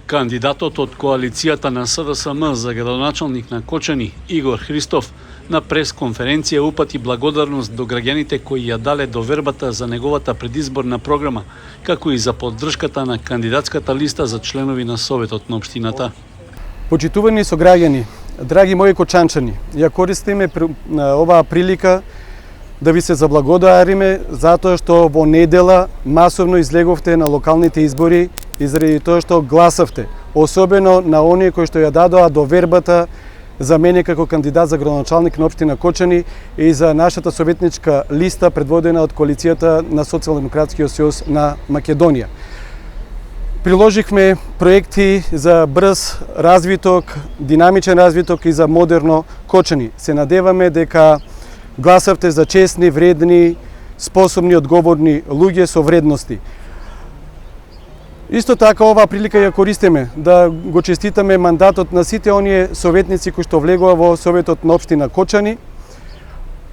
Кандидатот од коалицијата на СДСМ за градоначалник на Кочани, Игор Христов, на пресконференција упати благодарност до граѓаните кои ја дале довербата за неговата предизборна програма, како и за поддршката на кандидатската листа за членови на Советот на општината. Почитувани сограѓани, драги мои кочанчани, ја користиме оваа прилика да ви се заблагодариме затоа што во недела масовно излеговте на локалните избори и заради тоа што гласавте, особено на оние кои што ја дадоа довербата за мене како кандидат за градоначалник на општина Кочани и за нашата советничка листа предводена од коалицијата на Социјалдемократскиот сојуз на Македонија. Приложихме проекти за брз развиток, динамичен развиток и за модерно Кочани. Се надеваме дека гласавте за честни, вредни, способни, одговорни луѓе со вредности. Исто така оваа прилика ја користиме да го честитаме мандатот на сите оние советници кои што влегува во Советот на општина Кочани,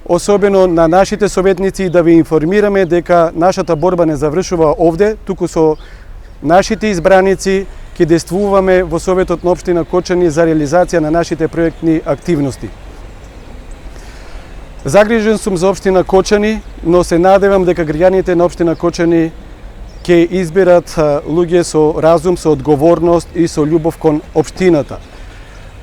особено на нашите советници, да ви информираме дека нашата борба не завршува овде, туку со нашите избраници ќе действуваме во Советот на општина Кочани за реализација на нашите проектни активности. Загрижен сум за општина Кочани, но се надевам дека граѓаните на општина Кочани ќе изберат луѓе со разум, со одговорност и со љубов кон општината.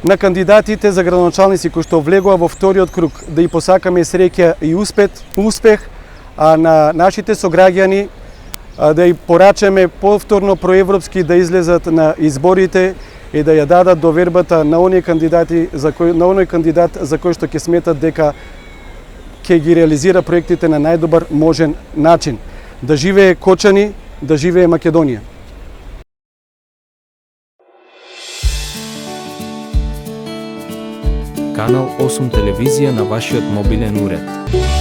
На кандидатите за градоначалници кои што влегува во вториот круг да и посакаме среќа и успех, а на нашите сограѓани да и порачаме повторно проевропски да излезат на изборите и да ја дадат довербата на оние кандидати за кој што ќе сметат дека ќе ги реализира проектите на најдобар можен начин. Да живее Кочани, да живее Македонија. Канал 8 телевизија на вашиот мобилен уред.